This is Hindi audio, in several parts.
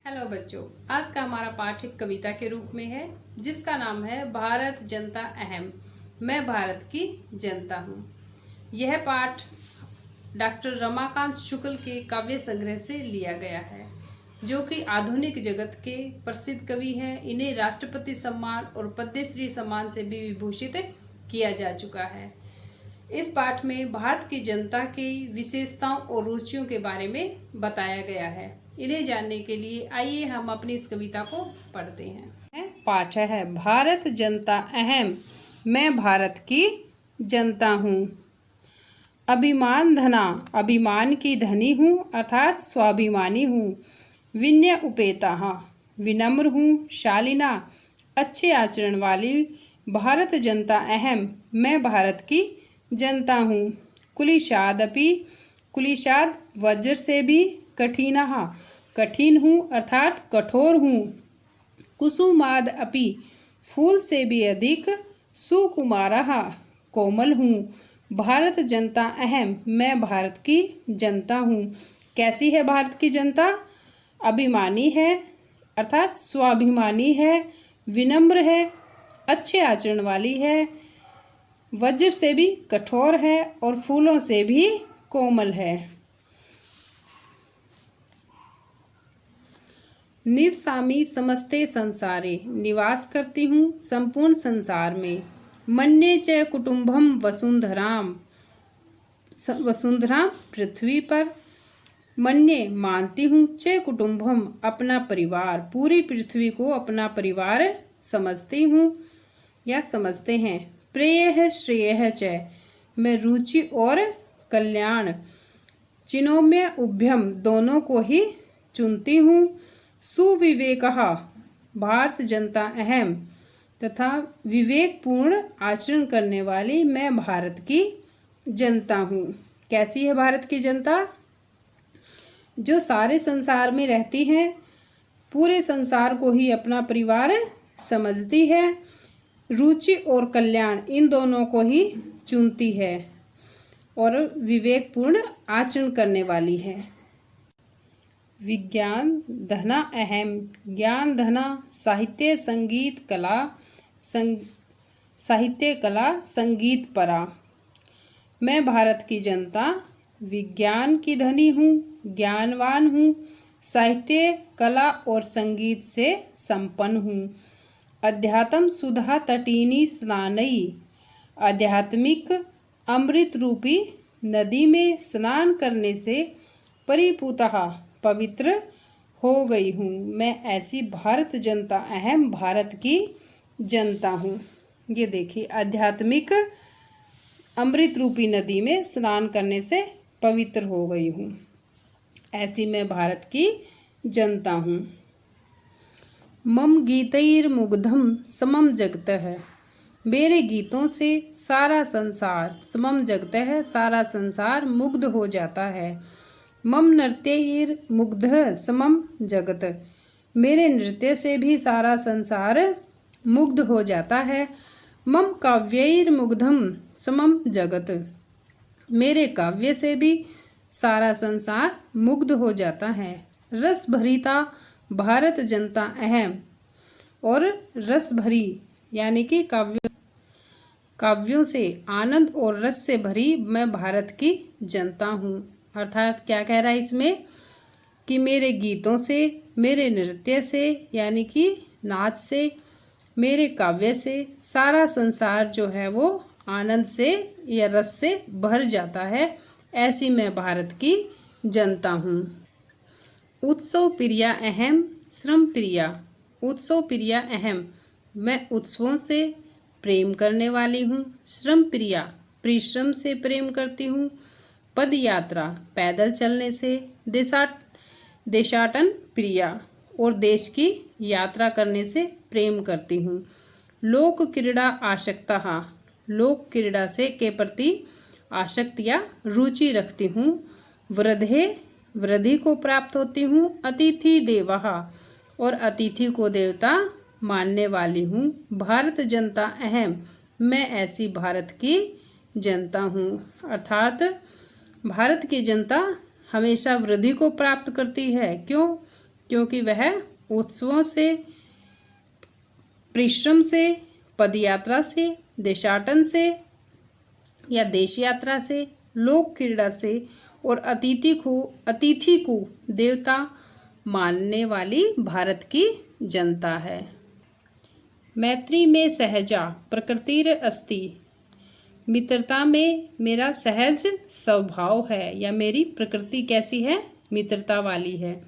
हेलो बच्चों, आज का हमारा पाठ एक कविता के रूप में है जिसका नाम है भारत जनता अहम, मैं भारत की जनता हूँ। यह पाठ डॉक्टर रमाकांत शुक्ल के काव्य संग्रह से लिया गया है, जो कि आधुनिक जगत के प्रसिद्ध कवि हैं। इन्हें राष्ट्रपति सम्मान और पद्मश्री सम्मान से भी विभूषित किया जा चुका है। इस पाठ में भारत की जनता की विशेषताओं और रुचियों के बारे में बताया गया है। इन्हें जानने के लिए आइए हम अपनी इस कविता को पढ़ते हैं। पाठ है भारत जनता अहम, मैं भारत की जनता हूँ। अभिमान धना, अभिमान की धनी हूँ अर्थात स्वाभिमानी हूँ। विनय उपेता, विनम्र हूँ। शालीना, अच्छे आचरण वाली। भारत जनता अहम, मैं भारत की जनता हूँ। कुलिशाद अपि, कुलिशाद वज्र से भी। कठिनः, कठिन हूँ अर्थात कठोर हूँ। कुसुमाद अपि, फूल से भी अधिक। सुकुमारः, कोमल हूँ। भारत जनता अहम, मैं भारत की जनता हूँ। कैसी है भारत की जनता? अभिमानी है अर्थात स्वाभिमानी है, विनम्र है, अच्छे आचरण वाली है, वज्र से भी कठोर है और फूलों से भी कोमल है। निवसामि समस्ते संसारे, निवास करती हूँ संपूर्ण संसार में। मन्ये च कुटुम्बम वसुंधराम, वसुंधरा पृथ्वी पर। मन्ये मानती हूँ, च कुटुम्बम अपना परिवार, पूरी पृथ्वी को अपना परिवार समझती हूँ या समझते हैं। प्रेयः श्रेयः च, मैं रुचि और कल्याण, चिनोम्य उभयम दोनों को ही चुनती हूँ। सुविवेकः, भारत जनता अहम, तथा विवेकपूर्ण आचरण करने वाली मैं भारत की जनता हूँ। कैसी है भारत की जनता? जो सारे संसार में रहती है, पूरे संसार को ही अपना परिवार समझती है, रुचि और कल्याण इन दोनों को ही चुनती है और विवेकपूर्ण आचरण करने वाली है। विज्ञान धना अहम, ज्ञान धना साहित्य संगीत कला, साहित्य कला संगीत परा। मैं भारत की जनता विज्ञान की धनी हूँ, ज्ञानवान हूँ, साहित्य कला और संगीत से संपन्न हूँ। अध्यात्म सुधा तटीनी स्नानई, आध्यात्मिक अमृत रूपी नदी में स्नान करने से परिपूतः पवित्र हो गई हूँ। मैं ऐसी भारत जनता अहम, भारत की जनता हूँ। ये देखिए, आध्यात्मिक अमृत रूपी नदी में स्नान करने से पवित्र हो गई हूँ, ऐसी मैं भारत की जनता हूँ। मम गीतैर्मुग्धम समम जगतः, मेरे गीतों से सारा संसार, समम जगतः सारा संसार मुग्ध हो जाता है। मम नृत्यैर्मुग्धः समम जगत, मेरे नृत्य से भी सारा संसार मुग्ध हो जाता है। मम काव्यैर्मुग्धम समम जगत, मेरे काव्य से भी सारा संसार मुग्ध हो जाता है। रस भरिता भारत जनता अहम, और रस भरी यानी कि काव्यों से आनंद और रस से भरी मैं भारत की जनता हूँ। अर्थात क्या कह रहा है इसमें कि मेरे गीतों से, मेरे नृत्य से यानी कि नाच से, मेरे काव्य से सारा संसार जो है वो आनंद से या रस से भर जाता है, ऐसी मैं भारत की जनता हूँ। उत्सव प्रिया अहम, श्रम प्रिया, उत्सव प्रिया अहम, मैं उत्सवों से प्रेम करने वाली हूँ। श्रम प्रिया, परिश्रम से प्रेम करती हूँ। पद यात्रा, पैदल चलने से। देशाटन प्रिया, और देश की यात्रा करने से प्रेम करती हूँ। लोक क्रीड़ा आसक्ता, लोक क्रीड़ा से के प्रति आसक्त या रुचि रखती हूँ। वृद्धे, वृद्धि को प्राप्त होती हूँ। अतिथि देवः, और अतिथि को देवता मानने वाली हूँ। भारत जनता अहम, मैं ऐसी भारत की जनता हूँ। अर्थात भारत की जनता हमेशा वृद्धि को प्राप्त करती है। क्यों? क्योंकि वह उत्सवों से, परिश्रम से, पदयात्रा से, देशाटन से या देश यात्रा से, लोक क्रीड़ा से और अतिथि को देवता मानने वाली भारत की जनता है। मैत्री में सहजा प्रकृतिर अस्ति, मित्रता में मेरा सहज स्वभाव है या मेरी प्रकृति कैसी है, मित्रता वाली है।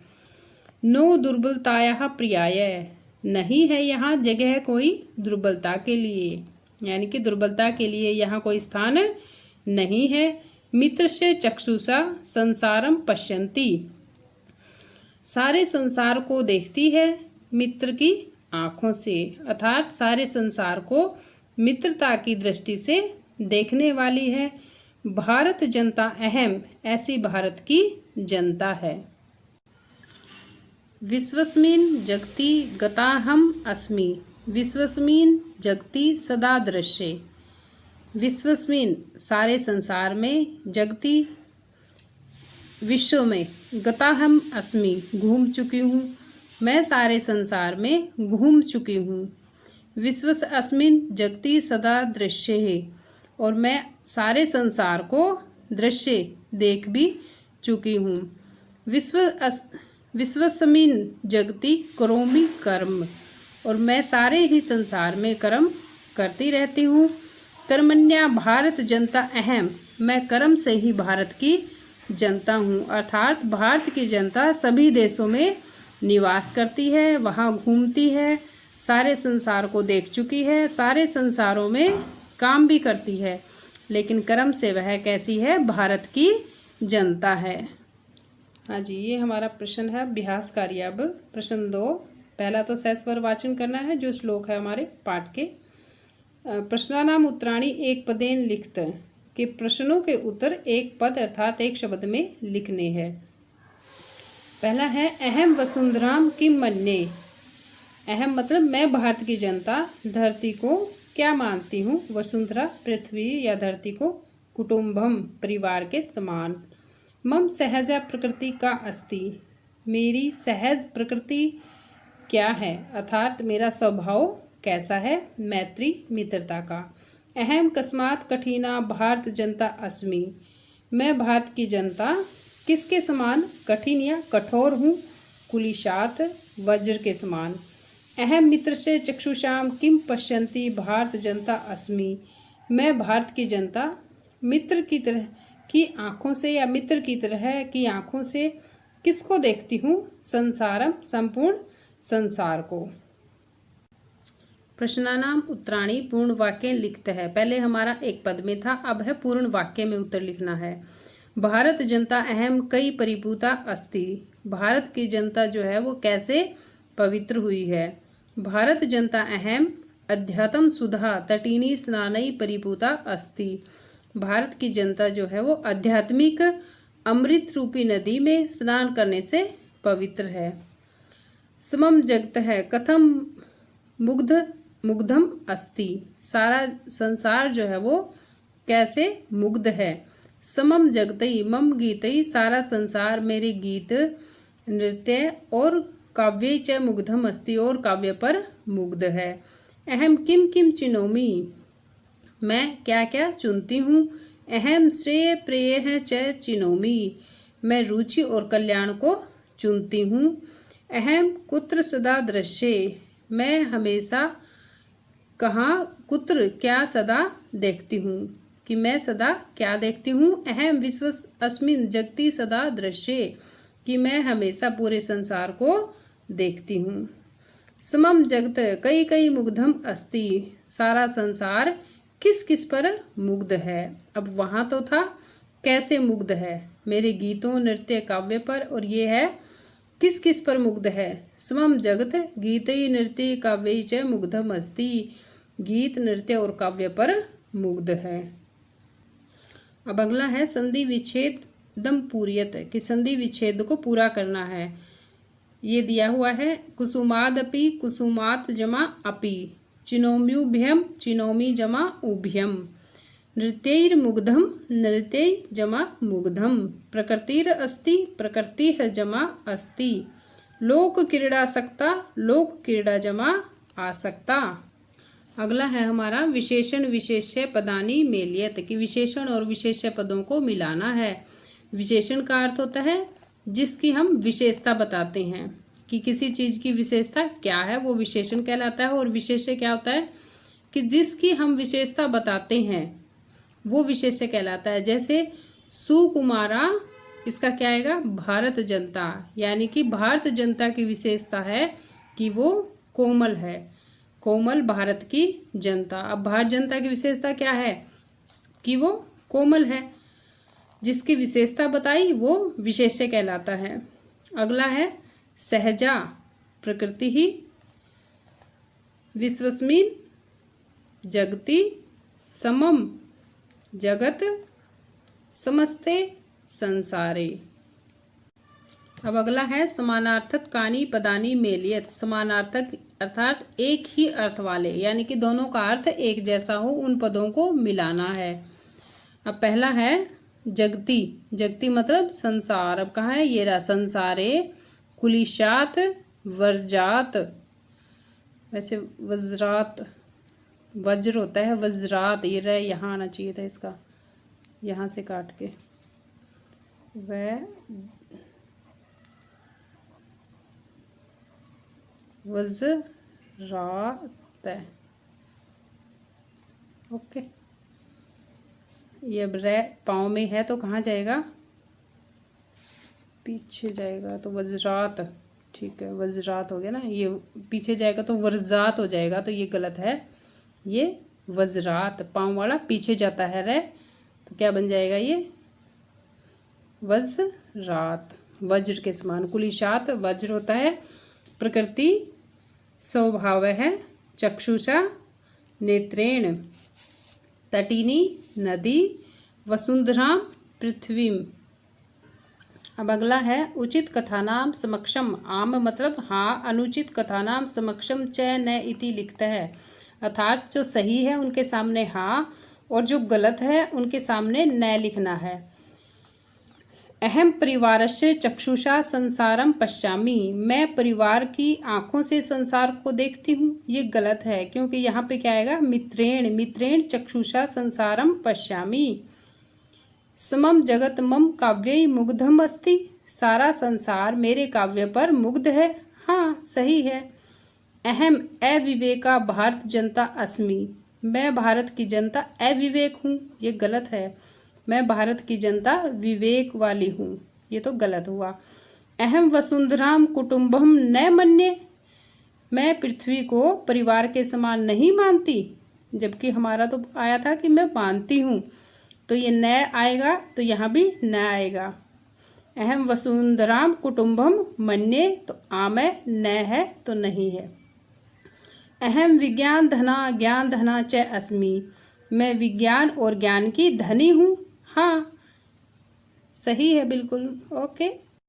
नो दुर्बलताया प्रियाय, नहीं है यहाँ जगह कोई दुर्बलता के लिए, यानी कि दुर्बलता के लिए यहाँ कोई स्थान नहीं है। मित्र से चक्षुषा संसारम पश्यन्ति, सारे संसार को देखती है मित्र की आँखों से, अर्थात सारे संसार को मित्रता की दृष्टि से देखने वाली है। भारत जनता अहम, ऐसी भारत की जनता है। विश्वस्मिन् जगति गताहम अस्मि, विश्वस्मिन् जगति सदा दृश्ये, विश्वस्मिन् सारे संसार में, जगति विश्व में, गताहम अस्मि घूम चुकी हूँ, मैं सारे संसार में घूम चुकी हूँ। विश्वस अस्मिन् जगति सदा दृश्य है, और मैं सारे संसार को दृश्य देख भी चुकी हूँ। विश्वस्मिन् जगति करोमि कर्म, और मैं सारे ही संसार में कर्म करती रहती हूँ। कर्मण्या भारत जनता अहम, मैं कर्म से ही भारत की जनता हूँ, अर्थात भारत की जनता सभी देशों में निवास करती है, वहाँ घूमती है, सारे संसार को देख चुकी है, सारे संसारों में काम भी करती है, लेकिन कर्म से वह कैसी है, भारत की जनता है। हाँ जी, ये हमारा प्रश्न है अभ्यास कार्य। अब प्रश्न 2, पहला तो सहस्वर वाचन करना है जो श्लोक है हमारे पाठ के। प्रश्नानाम उत्तराणि एक पदेन लिखत, के प्रश्नों के उत्तर एक पद अर्थात एक शब्द में लिखने हैं। पहला है अहम वसुंधराम किम मन्ये, अहम मतलब मैं भारत की जनता धरती को क्या मानती हूँ, वसुंधरा पृथ्वी या धरती को, कुटुंबम परिवार के समान। मम सहजा प्रकृति का अस्ति, मेरी सहज प्रकृति क्या है, अर्थात मेरा स्वभाव कैसा है, मैत्री मित्रता का। अहम कस्मात कठिना भारत जनता अस्मि, मैं भारत की जनता किसके समान, कठिन या कठोर हूँ, कुलिशात वज्र के समान। अहम मित्र से चक्षुषाम किम पश्यन्ति भारत जनता अस्मि, मैं भारत की जनता मित्र की तरह की आँखों से या मित्र की तरह की आँखों से किसको देखती हूँ, संसारम संपूर्ण संसार को। प्रश्नानाम उत्तराणि पूर्ण वाक्य लिखते हैं। पहले हमारा एक पद में था, अब है पूर्ण वाक्य में उत्तर लिखना है। भारत जनता अहम कई परिपूता अस्ति, भारत की जनता जो है वो कैसे पवित्र हुई है। भारत जनता अहम अध्यात्म सुधा तटीनी स्नानई परिपूता अस्ति, भारत की जनता जो है वो आध्यात्मिक अमृत रूपी नदी में स्नान करने से पवित्र है। समम जगत है कथम मुग्धम अस्ति, सारा संसार जो है वो कैसे मुग्ध है। समम जगतई मम गीतई, सारा संसार मेरे गीत नृत्य और काव्य च मुग्धम अस्ति, और काव्य पर मुग्ध है। अहम किम किम चिनोमि, मैं क्या क्या चुनती हूँ। अहम श्रेय प्रेय च चिनोमि, मैं रुचि और कल्याण को चुनती हूँ। अहम कुत्र सदा दृश्ये, मैं हमेशा कहाँ कुत्र क्या सदा देखती हूँ, कि मैं सदा क्या देखती हूँ। अहम विश्व अस्मिन् जगति सदा दृश्ये, कि मैं हमेशा पूरे संसार को देखती हूँ। समम जगत कई कई मुग्धम अस्ति, सारा संसार किस किस पर मुग्ध है। अब वहाँ तो था कैसे मुग्ध है, मेरे गीतों नृत्य काव्य पर, और ये है किस किस पर मुग्ध है। समम जगत गीतई नृत्य काव्य च मुग्धम अस्ति, गीत नृत्य और काव्य पर मुग्ध है। अब अगला है संधि विच्छेद दम पूरियत, कि संधि विच्छेद को पूरा करना है। ये दिया हुआ है कुसुमादपि कुसुमात जमा अपि, चिनोम्युभ्यम चिनोमि जमा उभ्यम, नृत्यैर्मुग्धम नृत्यै जमा मुग्धम, प्रकृतिरस्ति प्रकृतिः जमा अस्ति, लोक क्रीड़ासक्ता, लोक क्रीड़ा जमा आसक्ता। अगला है हमारा विशेषण विशेष्य पदानि मेलयत, कि विशेषण और विशेष्य पदों को मिलाना है। विशेषण का अर्थ होता है जिसकी हम विशेषता बताते हैं, कि किसी चीज़ की विशेषता क्या है वो विशेषण कहलाता है। और विशेष्य क्या होता है कि जिसकी हम विशेषता बताते हैं वो विशेष्य कहलाता है। जैसे सुकुमारा, इसका क्या आएगा, भारत जनता, यानी कि भारत जनता की विशेषता है कि वो कोमल है, कोमल भारत की जनता। अब भारत जनता की विशेषता क्या है कि वो कोमल है, जिसकी विशेषता बताई वो विशेष्य कहलाता है। अगला है सहजा, प्रकृति ही, विश्वस्मिन, जगति, समम, जगत, समस्ते, संसारे। अब अगला है समानार्थक कानि पदानि मेलयत, समानार्थक अर्थात एक ही अर्थ वाले, यानी कि दोनों का अर्थ एक जैसा हो, उन पदों को मिलाना है। अब पहला है जगति, जगति मतलब संसार। अब कहाँ है, ये रहा, संसारे, कुलिशात, वर्जात, वैसे वज्रात, वज्र होता है, वज्रात, ये रहा, यहाँ आना चाहिए था इसका, यहाँ से काट के, वह वज्रात, ओके। ये रे पाँव में है तो कहाँ जाएगा, पीछे जाएगा, तो वज्रात, ठीक है, वज्रात हो गया ना। ये पीछे जाएगा तो वर्जात हो जाएगा, तो ये गलत है, ये वज्रात, पाँव वाला पीछे जाता है रे, तो क्या बन जाएगा, ये वज्रात, वज्र के समान। कुलिशात वज्र होता है। प्रकृति स्वभाव है, चक्षुषा, नेत्रेण, तटिनी, नदी, वसुंधराम, पृथ्वीम। अब अगला है उचित कथानाम समक्षम, आम मतलब हाँ, अनुचित कथानाम समक्षम च न इति लिखता है, अर्थात जो सही है उनके सामने हाँ और जो गलत है उनके सामने न लिखना है। अहम परिवारस्य चक्षुषा संसारम पश्यामि, मैं परिवार की आंखों से संसार को देखती हूँ, ये गलत है, क्योंकि यहाँ पे क्या आएगा, मित्रेण, मित्रेण चक्षुषा संसारम पश्यामि। समम जगत मम काव्यै मुग्धम अस्ति, सारा संसार मेरे काव्य पर मुग्ध है, हाँ सही है। अहम अविवेका भारत जनता अस्मि, मैं भारत की जनता अविवेक हूँ, ये गलत है, मैं भारत की जनता विवेक वाली हूँ, ये तो गलत हुआ। अहम वसुंधराम कुटुम्बम न मन्ये, मैं पृथ्वी को परिवार के समान नहीं मानती, जबकि हमारा तो आया था कि मैं मानती हूँ, तो ये न आएगा, तो यहाँ भी न आएगा। अहम वसुंधराम कुटुम्बम मन्ये, तो आम है, न है तो नहीं है। अहम विज्ञान धना ज्ञान धना च अस्मि, मैं विज्ञान और ज्ञान की धनी हूँ, हाँ सही है बिल्कुल, ओके।